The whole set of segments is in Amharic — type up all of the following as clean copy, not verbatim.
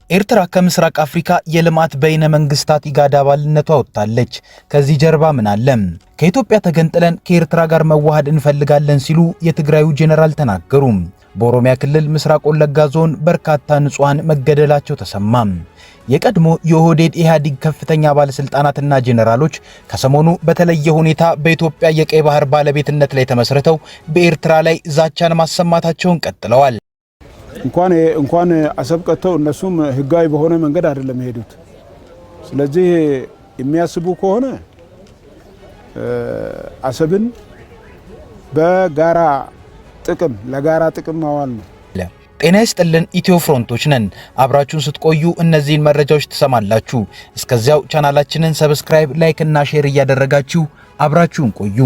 ኤርትራ ከምስራቅ አፍሪካ የልማት በይነ መንግስታት ኢጋድ አባልነቷ ወጥታለች። ከዚህ ጀርባ ምን አለ? ከኢትዮጵያ ተገንጥለን ከኤርትራ ጋር መዋሃድ እንፈልጋለን ሲሉ የትግራዩ ጄኔራል ተናገሩ። በኦሮሚያ ክልል ምስራቅ ወለጋ ዞን በርካታ ንጹሃን መገደላቸው ተሰማ። የቀድሞ የኦህዴድ ኢህአዴግ ከፍተኛ ባለስልጣናትና ጄኔራሎች ከሰሞኑ በተለየ ሁኔታ በኢትዮጵያ የቀይ ባህር ባለቤትነት ላይ ተመስርተው በኤርትራ ላይ ዛቻን ማሰማታቸውን ቀጥለዋል። እንኳን አሰብ ቀጥተው እነሱም ህጋዊ በሆነ መንገድ አይደለም የሄዱት። ስለዚህ የሚያስቡ ከሆነ አሰብን በጋራ ጥቅም ለጋራ ጥቅም ማዋል ነው። ጤና ይስጥልን፣ ኢትዮ ፍሮንቶች ነን። አብራችሁን ስትቆዩ እነዚህን መረጃዎች ትሰማላችሁ። እስከዚያው ቻናላችንን ሰብስክራይብ፣ ላይክ እና ሼር እያደረጋችሁ አብራችሁን ቆዩ።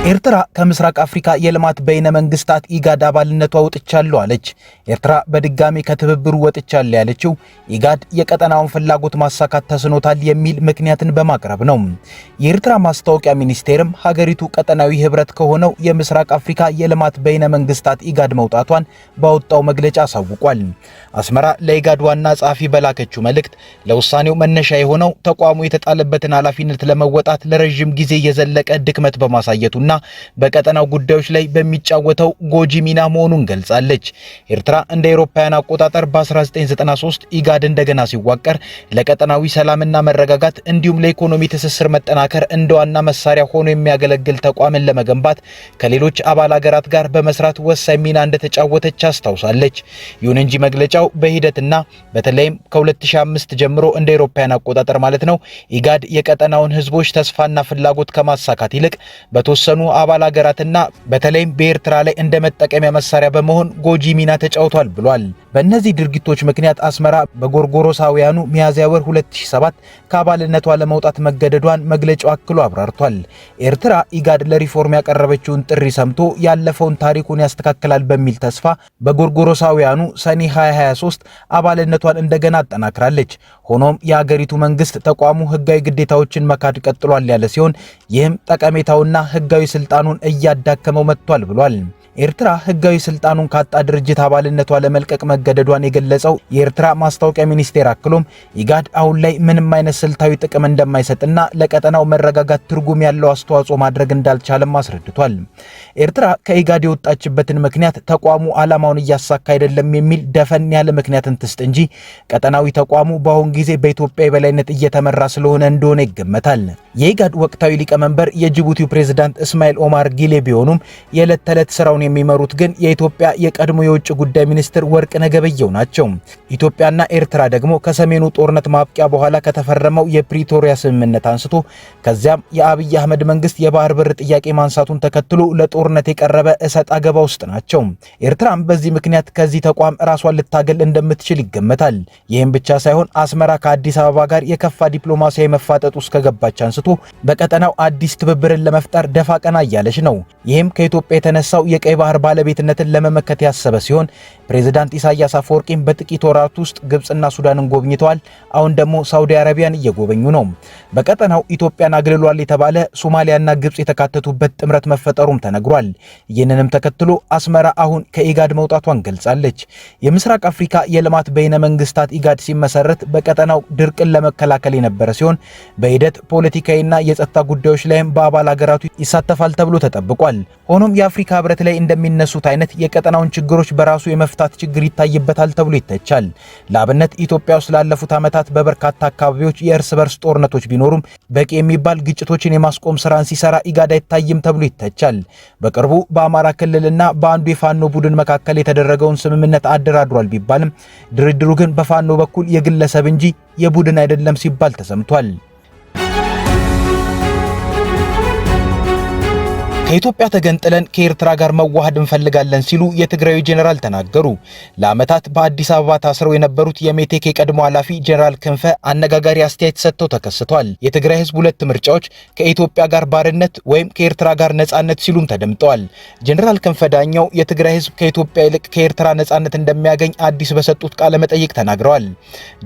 ኤርትራ ከምስራቅ አፍሪካ የልማት በይነ መንግስታት ኢጋድ አባልነቷ ወጥቻለሁ አለች። ኤርትራ በድጋሚ ከትብብሩ ወጥቻለሁ ያለችው ኢጋድ የቀጠናውን ፍላጎት ማሳካት ተስኖታል የሚል ምክንያትን በማቅረብ ነው። የኤርትራ ማስታወቂያ ሚኒስቴርም ሀገሪቱ ቀጠናዊ ህብረት ከሆነው የምስራቅ አፍሪካ የልማት በይነ መንግስታት ኢጋድ መውጣቷን ባወጣው መግለጫ አሳውቋል። አስመራ ለኢጋድ ዋና ጸሐፊ በላከችው መልእክት ለውሳኔው መነሻ የሆነው ተቋሙ የተጣለበትን ኃላፊነት ለመወጣት ለረጅም ጊዜ የዘለቀ ድክመት በማሳየቱና በቀጠናው ጉዳዮች ላይ በሚጫወተው ጎጂ ሚና መሆኑን ገልጻለች። ኤርትራ እንደ አውሮፓውያን አቆጣጠር በ1993 ኢጋድ እንደገና ሲዋቀር ለቀጠናዊ ሰላምና መረጋጋት እንዲሁም ለኢኮኖሚ ትስስር መጠናከር እንደ ዋና መሳሪያ ሆኖ የሚያገለግል ተቋምን ለመገንባት ከሌሎች አባል ሀገራት ጋር በመስራት ወሳኝ ሚና እንደተጫወተች አስታውሳለች። ይሁን እንጂ መግለጫው በሂደትና በተለይም ከ2005 ጀምሮ እንደ አውሮፓውያን አቆጣጠር ማለት ነው ኢጋድ የቀጠናውን ህዝቦች ተስፋና ፍላጎት ከማሳካት ይልቅ በተወሰኑ አባል ሀገራትና በተለይም በኤርትራ ላይ እንደ መጠቀሚያ መሳሪያ በመሆን ጎጂ ሚና ተጫውቷል ብሏል። በእነዚህ ድርጊቶች ምክንያት አስመራ በጎርጎሮሳውያኑ ሚያዝያ ወር 2007 ከአባልነቷ ለመውጣት መገደዷን መግለጫው አክሎ አብራርቷል። ኤርትራ ኢጋድ ለሪፎርም ያቀረበችውን ጥሪ ሰምቶ ያለፈውን ታሪኩን ያስተካክላል በሚል ተስፋ በጎርጎሮሳውያኑ ሰኔ 2023 አባልነቷን እንደገና አጠናክራለች። ሆኖም የሀገሪቱ መንግስት ተቋሙ ህጋዊ ግዴታዎችን መካድ ቀጥሏል ያለ ሲሆን ይህም ጠቀሜታውና ህጋዊ ስልጣኑን እያዳከመው መጥቷል ብሏል። ኤርትራ ህጋዊ ስልጣኑን ካጣ ድርጅት አባልነቷ ለመልቀቅ መገደዷን የገለጸው የኤርትራ ማስታወቂያ ሚኒስቴር አክሎም ኢጋድ አሁን ላይ ምንም አይነት ስልታዊ ጥቅም እንደማይሰጥና ለቀጠናው መረጋጋት ትርጉም ያለው አስተዋጽኦ ማድረግ እንዳልቻለም አስረድቷል። ኤርትራ ከኢጋድ የወጣችበትን ምክንያት ተቋሙ ዓላማውን እያሳካ አይደለም የሚል ደፈን ያለ ምክንያትን ትስጥ እንጂ ቀጠናዊ ተቋሙ በአሁን ጊዜ በኢትዮጵያ የበላይነት እየተመራ ስለሆነ እንደሆነ ይገመታል። የኢጋድ ወቅታዊ ሊቀመንበር የጅቡቲው ፕሬዝዳንት እስማኤል ኦማር ጊሌ ቢሆኑም የዕለት ተዕለት ስራውን የሚመሩት ግን የኢትዮጵያ የቀድሞ የውጭ ጉዳይ ሚኒስትር ወርቅነህ ገበየሁ ናቸው። ኢትዮጵያና ኤርትራ ደግሞ ከሰሜኑ ጦርነት ማብቂያ በኋላ ከተፈረመው የፕሪቶሪያ ስምምነት አንስቶ ከዚያም የአብይ አህመድ መንግስት የባህር በር ጥያቄ ማንሳቱን ተከትሎ ለጦርነት የቀረበ እሰጥ አገባ ውስጥ ናቸው። ኤርትራም በዚህ ምክንያት ከዚህ ተቋም ራሷን ልታገል እንደምትችል ይገመታል። ይህም ብቻ ሳይሆን አስመራ ከአዲስ አበባ ጋር የከፋ ዲፕሎማሲያዊ መፋጠጥ ውስጥ ከገባች አንስቶ በቀጠናው አዲስ ትብብርን ለመፍጠር ደፋ ቀና እያለች ነው። ይህም ከኢትዮጵያ የተነሳው የቀይ ባህር ባለቤትነትን ለመመከት ያሰበ ሲሆን ፕሬዝዳንት ኢሳያስ አፈወርቂም በጥቂት ወራት ውስጥ ግብጽና ሱዳንን ጎብኝተዋል። አሁን ደግሞ ሳውዲ አረቢያን እየጎበኙ ነው። በቀጠናው ኢትዮጵያን አግልሏል የተባለ ሶማሊያና ግብጽ የተካተቱበት ጥምረት መፈጠሩም ተነግሯል። ይህንንም ተከትሎ አስመራ አሁን ከኢጋድ መውጣቷን ገልጻለች። የምስራቅ አፍሪካ የልማት በይነ መንግስታት ኢጋድ ሲመሰረት በቀጠናው ድርቅን ለመከላከል የነበረ ሲሆን በሂደት ፖለቲካዊና የጸጥታ ጉዳዮች ላይም በአባል ሀገራቱ ይሳተፋል ተብሎ ተጠብቋል። ሆኖም የአፍሪካ ህብረት ላይ እንደሚነሱት አይነት የቀጠናውን ችግሮች በራሱ የመፍታት ችግር ይታይበታል ተብሎ ይተቻል። ለአብነት ኢትዮጵያ ውስጥ ላለፉት ዓመታት በበርካታ አካባቢዎች የእርስ በርስ ጦርነቶች ቢኖሩም በቂ የሚባል ግጭቶችን የማስቆም ስራን ሲሰራ ኢጋድ አይታይም ተብሎ ይተቻል። በቅርቡ በአማራ ክልልና በአንዱ የፋኖ ቡድን መካከል የተደረገውን ስምምነት አደራድሯል ቢባልም ድርድሩ ግን በፋኖ በኩል የግለሰብ እንጂ የቡድን አይደለም ሲባል ተሰምቷል። ከኢትዮጵያ ተገንጥለን ከኤርትራ ጋር መዋሃድ እንፈልጋለን ሲሉ የትግራዩ ጄኔራል ተናገሩ። ለዓመታት በአዲስ አበባ ታስረው የነበሩት የሜቴክ የቀድሞ ኃላፊ ጄኔራል ክንፈ አነጋጋሪ አስተያየት ሰጥተው ተከስተዋል። የትግራይ ህዝብ ሁለት ምርጫዎች ከኢትዮጵያ ጋር ባርነት ወይም ከኤርትራ ጋር ነጻነት ሲሉም ተደምጠዋል። ጄኔራል ክንፈ ዳኘው የትግራይ ህዝብ ከኢትዮጵያ ይልቅ ከኤርትራ ነጻነት እንደሚያገኝ አዲስ በሰጡት ቃለ መጠይቅ ተናግረዋል።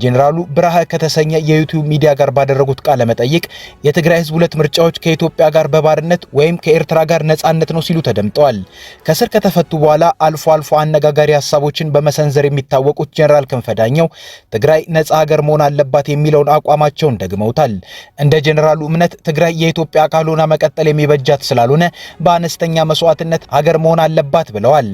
ጄኔራሉ ብርሃ ከተሰኘ የዩቲዩብ ሚዲያ ጋር ባደረጉት ቃለ መጠይቅ የትግራይ ህዝብ ሁለት ምርጫዎች ከኢትዮጵያ ጋር በባርነት ወይም ከኤርትራ ጋር ነጻነት ነው ሲሉ ተደምጠዋል። ከስር ከተፈቱ በኋላ አልፎ አልፎ አነጋጋሪ ሐሳቦችን በመሰንዘር የሚታወቁት ጀነራል ክንፈ ዳኘው ትግራይ ነጻ ሀገር መሆን አለባት የሚለውን አቋማቸውን ደግመውታል። እንደ ጀነራሉ እምነት ትግራይ የኢትዮጵያ አካል ሆና መቀጠል የሚበጃት ስላልሆነ በአነስተኛ መስዋዕትነት ሀገር መሆን አለባት ብለዋል።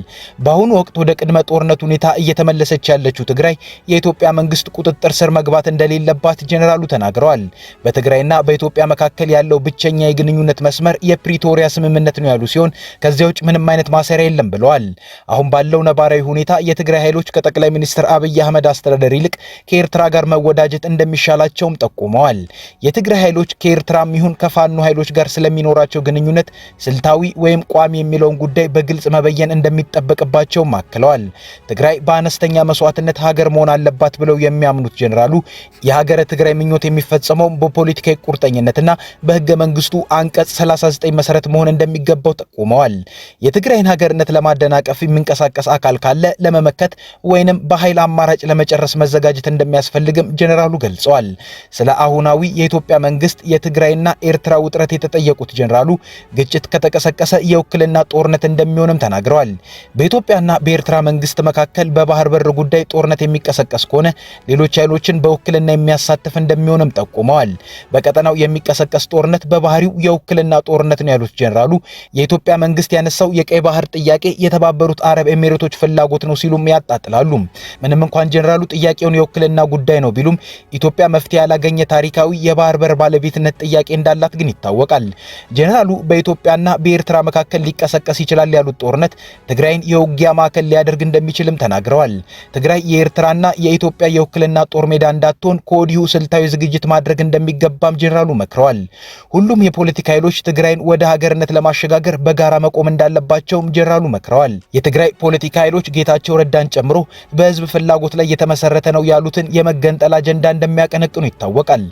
በአሁኑ ወቅት ወደ ቅድመ ጦርነት ሁኔታ እየተመለሰች ያለችው ትግራይ የኢትዮጵያ መንግስት ቁጥጥር ስር መግባት እንደሌለባት ጀነራሉ ተናግረዋል። በትግራይና በኢትዮጵያ መካከል ያለው ብቸኛ የግንኙነት መስመር የፕሪቶሪያ ስምምነት ነው ያሉ ሲሆን ከዚያ ውጭ ምንም አይነት ማሰሪያ የለም ብለዋል። አሁን ባለው ነባራዊ ሁኔታ የትግራይ ኃይሎች ከጠቅላይ ሚኒስትር አብይ አህመድ አስተዳደር ይልቅ ከኤርትራ ጋር መወዳጀት እንደሚሻላቸውም ጠቁመዋል። የትግራይ ኃይሎች ከኤርትራም ይሁን ከፋኖ ኃይሎች ጋር ስለሚኖራቸው ግንኙነት ስልታዊ ወይም ቋሚ የሚለውን ጉዳይ በግልጽ መበየን እንደሚጠበቅባቸው አክለዋል። ትግራይ በአነስተኛ መስዋዕትነት ሀገር መሆን አለባት ብለው የሚያምኑት ጀነራሉ የሀገረ ትግራይ ምኞት የሚፈጸመው በፖለቲካዊ ቁርጠኝነትና በህገ መንግስቱ አንቀጽ 39 መሰረት መሆን እንደሚገባው ጠቁመዋል። የትግራይን ሀገርነት ለማደናቀፍ የሚንቀሳቀስ አካል ካለ ለመመከት ወይንም በኃይል አማራጭ ለመጨረስ መዘጋጀት እንደሚያስፈልግም ጀነራሉ ገልጸዋል። ስለ አሁናዊ የኢትዮጵያ መንግስት የትግራይና ኤርትራ ውጥረት የተጠየቁት ጀነራሉ ግጭት ከተቀሰቀሰ የውክልና ጦርነት እንደሚሆንም ተናግረዋል። በኢትዮጵያና በኤርትራ መንግስት መካከል በባህር በር ጉዳይ ጦርነት የሚቀሰቀስ ከሆነ ሌሎች ኃይሎችን በውክልና የሚያሳትፍ እንደሚሆንም ጠቁመዋል። በቀጠናው የሚቀሰቀስ ጦርነት በባህሪው የውክልና ጦርነት ነው ያሉት ጀነራሉ የኢትዮጵያ መንግስት ያነሳው የቀይ ባህር ጥያቄ የተባበሩት አረብ ኤሚሬቶች ፍላጎት ነው ሲሉም ያጣጥላሉ። ምንም እንኳን ጀነራሉ ጥያቄውን የውክልና ጉዳይ ነው ቢሉም ኢትዮጵያ መፍትሄ ያላገኘ ታሪካዊ የባህር በር ባለቤትነት ጥያቄ እንዳላት ግን ይታወቃል። ጀነራሉ በኢትዮጵያና በኤርትራ መካከል ሊቀሰቀስ ይችላል ያሉት ጦርነት ትግራይን የውጊያ ማዕከል ሊያደርግ እንደሚችልም ተናግረዋል። ትግራይ የኤርትራና የኢትዮጵያ የውክልና ጦር ሜዳ እንዳትሆን ከወዲሁ ስልታዊ ዝግጅት ማድረግ እንደሚገባም ጀነራሉ መክረዋል። ሁሉም የፖለቲካ ኃይሎች ትግራይን ወደ ሀገርነት ለማሸጋገር በጋራ መቆም እንዳለባቸውም ጀነራሉ መክረዋል። የትግራይ ፖለቲካ ኃይሎች ጌታቸው ረዳን ጨምሮ በህዝብ ፍላጎት ላይ የተመሰረተ ነው ያሉትን የመገንጠል አጀንዳ እንደሚያቀነቅኑ ይታወቃል።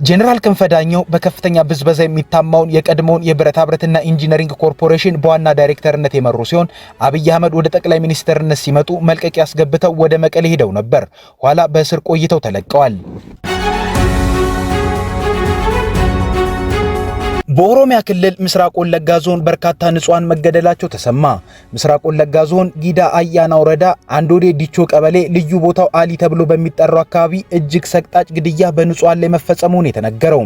ጀነራል ክንፈ ዳኘው በከፍተኛ ብዝበዛ የሚታማውን የቀድሞውን የብረታ ብረትና ኢንጂነሪንግ ኮርፖሬሽን በዋና ዳይሬክተርነት የመሩ ሲሆን አብይ አህመድ ወደ ጠቅላይ ሚኒስትርነት ሲመጡ መልቀቂያ ያስገብተው ወደ መቀሌ ሄደው ነበር። ኋላ በእስር ቆይተው ተለቀዋል። በኦሮሚያ ክልል ምስራቅ ወለጋ ዞን በርካታ ንጹሃን መገደላቸው ተሰማ። ምስራቅ ወለጋ ዞን ጊዳ አያና ወረዳ አንዶዴ ዲቾ ቀበሌ ልዩ ቦታው አሊ ተብሎ በሚጠራው አካባቢ እጅግ ሰቅጣጭ ግድያ በንጹሃን ላይ መፈጸሙን የተነገረው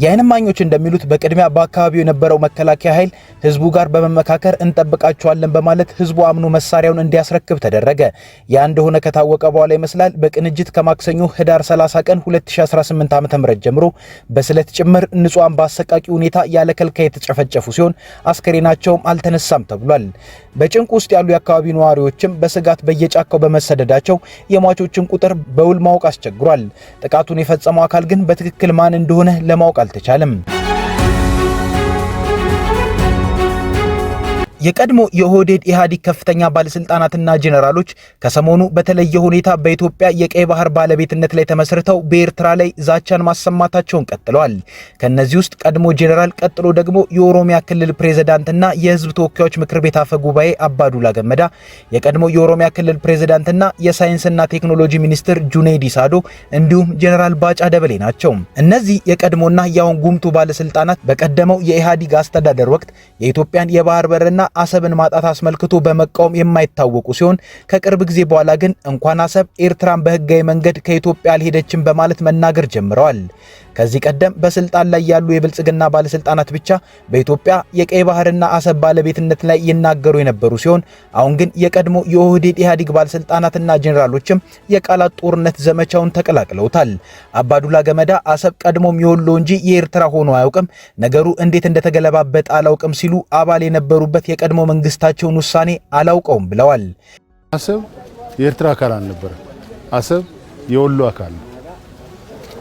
የዓይን እማኞች እንደሚሉት በቅድሚያ በአካባቢው የነበረው መከላከያ ኃይል ህዝቡ ጋር በመመካከር እንጠብቃቸዋለን በማለት ህዝቡ አምኖ መሳሪያውን እንዲያስረክብ ተደረገ። ያ እንደሆነ ከታወቀ በኋላ ይመስላል በቅንጅት ከማክሰኞ ህዳር 30 ቀን 2018 ዓ.ም ጀምሮ በስለት ጭምር ንጹሃን በአሰቃቂ ሁኔታ ያለ ከልካይ የተጨፈጨፉ ሲሆን አስከሬናቸውም አልተነሳም ተብሏል። በጭንቅ ውስጥ ያሉ የአካባቢ ነዋሪዎችም በስጋት በየጫካው በመሰደዳቸው የሟቾችን ቁጥር በውል ማወቅ አስቸግሯል። ጥቃቱን የፈጸመው አካል ግን በትክክል ማን እንደሆነ ለማወቅ አልተቻለም። የቀድሞ የኦህዴድ ኢህአዴግ ከፍተኛ ባለስልጣናትና ጄኔራሎች ከሰሞኑ በተለየ ሁኔታ በኢትዮጵያ የቀይ ባህር ባለቤትነት ላይ ተመስርተው በኤርትራ ላይ ዛቻን ማሰማታቸውን ቀጥለዋል። ከነዚህ ውስጥ ቀድሞ ጄኔራል ቀጥሎ ደግሞ የኦሮሚያ ክልል ፕሬዝዳንትና የህዝብ ተወካዮች ምክር ቤት አፈ ጉባኤ አባዱላ ገመዳ፣ የቀድሞ የኦሮሚያ ክልል ፕሬዝዳንትና የሳይንስና ቴክኖሎጂ ሚኒስትር ጁኔዲ ሳዶ እንዲሁም ጄኔራል ባጫ ደበሌ ናቸው። እነዚህ የቀድሞና የአሁን ጉምቱ ባለስልጣናት በቀደመው የኢህአዴግ አስተዳደር ወቅት የኢትዮጵያን የባህር በርና አሰብን ማጣት አስመልክቶ በመቃወም የማይታወቁ ሲሆን ከቅርብ ጊዜ በኋላ ግን እንኳን አሰብ ኤርትራን በህጋዊ መንገድ ከኢትዮጵያ አልሄደችም በማለት መናገር ጀምረዋል። ከዚህ ቀደም በስልጣን ላይ ያሉ የብልጽግና ባለስልጣናት ብቻ በኢትዮጵያ የቀይ ባህርና አሰብ ባለቤትነት ላይ ይናገሩ የነበሩ ሲሆን አሁን ግን የቀድሞ የኦህዴድ ኢህአዴግ ባለስልጣናትና ጄኔራሎችም የቃላት ጦርነት ዘመቻውን ተቀላቅለውታል። አባዱላ ገመዳ አሰብ ቀድሞም የወሎ እንጂ የኤርትራ ሆኖ አያውቅም፣ ነገሩ እንዴት እንደተገለባበጠ አላውቅም ሲሉ አባል የነበሩበት የቀድሞ መንግስታቸውን ውሳኔ አላውቀውም ብለዋል። አሰብ የኤርትራ አካል አልነበረ፣ አሰብ የወሎ አካል ነው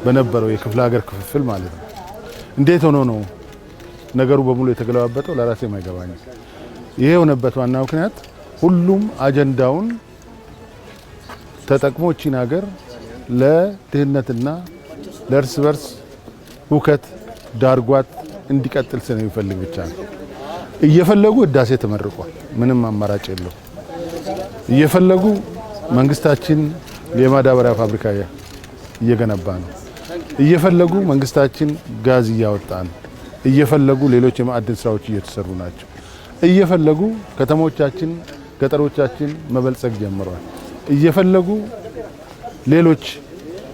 በነበረው የክፍለ ሀገር ክፍፍል ማለት ነው። እንዴት ሆኖ ነው ነገሩ በሙሉ የተገለባበጠው? ለራሴ የማይገባኝ ይሄ የሆነበት ዋና ምክንያት ሁሉም አጀንዳውን ተጠቅሞ እቺን ሀገር ለድህነትና ለእርስ በርስ ሁከት ዳርጓት እንዲቀጥል ስለሚፈልግ ብቻ ነው። እየፈለጉ ህዳሴ ተመርቋል፣ ምንም አማራጭ የለው። እየፈለጉ መንግስታችን የማዳበሪያ ፋብሪካ እየገነባ ነው። እየፈለጉ መንግስታችን ጋዝ እያወጣ ነው። እየፈለጉ ሌሎች የማዕድን ስራዎች እየተሰሩ ናቸው። እየፈለጉ ከተሞቻችን ገጠሮቻችን መበልጸግ ጀምረዋል። እየፈለጉ ሌሎች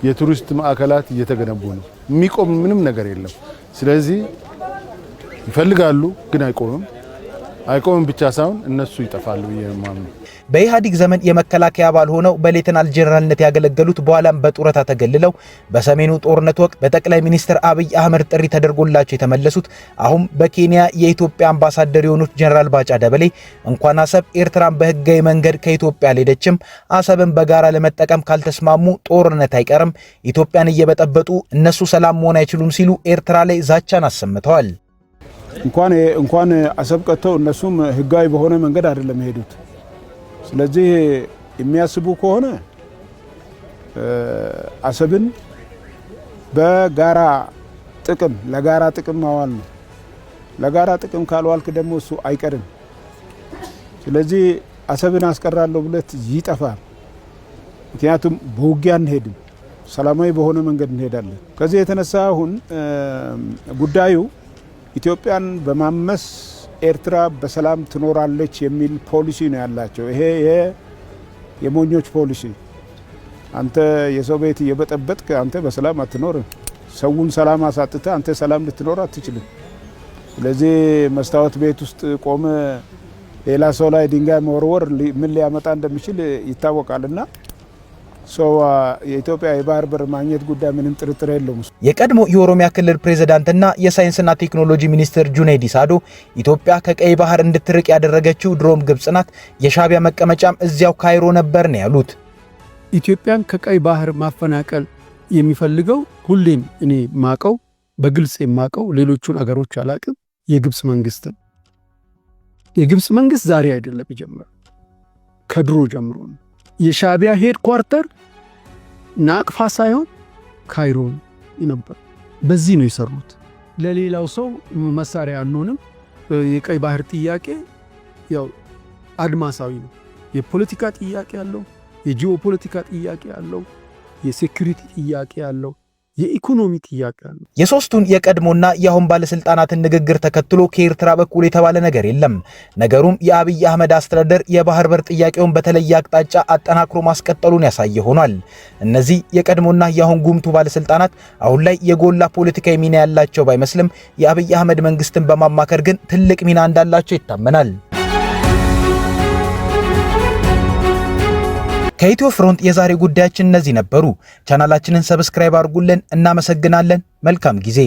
የቱሪስት ማዕከላት እየተገነቡ ነው። የሚቆም ምንም ነገር የለም። ስለዚህ ይፈልጋሉ ግን አይቆምም ብቻ ሳይሆን እነሱ ይጠፋሉ የማምኑ። በኢህአዴግ ዘመን የመከላከያ አባል ሆነው በሌተናል ጄኔራልነት ያገለገሉት በኋላም በጡረታ ተገልለው በሰሜኑ ጦርነት ወቅት በጠቅላይ ሚኒስትር አብይ አህመድ ጥሪ ተደርጎላቸው የተመለሱት አሁን በኬንያ የኢትዮጵያ አምባሳደር የሆኑት ጀነራል ባጫ ደበሌ እንኳን አሰብ ኤርትራን በህጋዊ መንገድ ከኢትዮጵያ አልሄደችም፣ አሰብን በጋራ ለመጠቀም ካልተስማሙ ጦርነት አይቀርም፣ ኢትዮጵያን እየበጠበጡ እነሱ ሰላም መሆን አይችሉም ሲሉ ኤርትራ ላይ ዛቻን አሰምተዋል። እንኳን አሰብ ቀጥተው እነሱም ህጋዊ በሆነ መንገድ አይደለም የሄዱት። ስለዚህ የሚያስቡ ከሆነ አሰብን በጋራ ጥቅም ለጋራ ጥቅም ማዋል ነው። ለጋራ ጥቅም ካልዋልክ ደግሞ እሱ አይቀርም። ስለዚህ አሰብን አስቀራለሁ ብለት ይጠፋል። ምክንያቱም በውጊያ እንሄድም፣ ሰላማዊ በሆነ መንገድ እንሄዳለን። ከዚህ የተነሳ አሁን ጉዳዩ ኢትዮጵያን በማመስ ኤርትራ በሰላም ትኖራለች የሚል ፖሊሲ ነው ያላቸው። ይሄ የሞኞች ፖሊሲ። አንተ የሰው ቤት እየበጠበጥክ አንተ በሰላም አትኖርም። ሰውን ሰላም አሳጥተ አንተ ሰላም ልትኖር አትችልም። ስለዚህ መስታወት ቤት ውስጥ ቆመ ሌላ ሰው ላይ ድንጋይ መወርወር ምን ሊያመጣ እንደሚችል ይታወቃልና የኢትዮጵያ የባህር በር ማግኘት ጉዳይ ምንም ጥርጥር የለውም። የቀድሞ የኦሮሚያ ክልል ፕሬዝዳንትና የሳይንስና ቴክኖሎጂ ሚኒስትር ጁኔዲ ሳዶ ኢትዮጵያ ከቀይ ባህር እንድትርቅ ያደረገችው ድሮም ግብጽ ናት፣ የሻቢያ መቀመጫም እዚያው ካይሮ ነበር ነው ያሉት። ኢትዮጵያን ከቀይ ባህር ማፈናቀል የሚፈልገው ሁሌም እኔ ማቀው በግልጽ የማቀው ሌሎቹን አገሮች አላቅም የግብጽ መንግስት ነው። የግብጽ መንግስት ዛሬ አይደለም የጀመረው፣ ከድሮ ጀምሮ ነው። የሻቢያ ሄድኳርተር ናቅፋ ሳይሆን ካይሮ ነበር። በዚህ ነው የሰሩት። ለሌላው ሰው መሳሪያ አንሆንም። የቀይ ባህር ጥያቄ ያው አድማሳዊ ነው። የፖለቲካ ጥያቄ አለው፣ የጂኦፖለቲካ ጥያቄ አለው፣ የሴኩሪቲ ጥያቄ አለው፣ የኢኮኖሚ ጥያቄ አለው። የሶስቱን የቀድሞና የአሁን ባለስልጣናትን ንግግር ተከትሎ ከኤርትራ በኩል የተባለ ነገር የለም። ነገሩም የአብይ አህመድ አስተዳደር የባህር በር ጥያቄውን በተለየ አቅጣጫ አጠናክሮ ማስቀጠሉን ያሳየ ሆኗል። እነዚህ የቀድሞና የአሁን ጉምቱ ባለስልጣናት አሁን ላይ የጎላ ፖለቲካዊ ሚና ያላቸው ባይመስልም የአብይ አህመድ መንግስትን በማማከር ግን ትልቅ ሚና እንዳላቸው ይታመናል። ከኢትዮ ፍሮንት የዛሬ ጉዳያችን እነዚህ ነበሩ። ቻናላችንን ሰብስክራይብ አድርጉልን። እናመሰግናለን። መልካም ጊዜ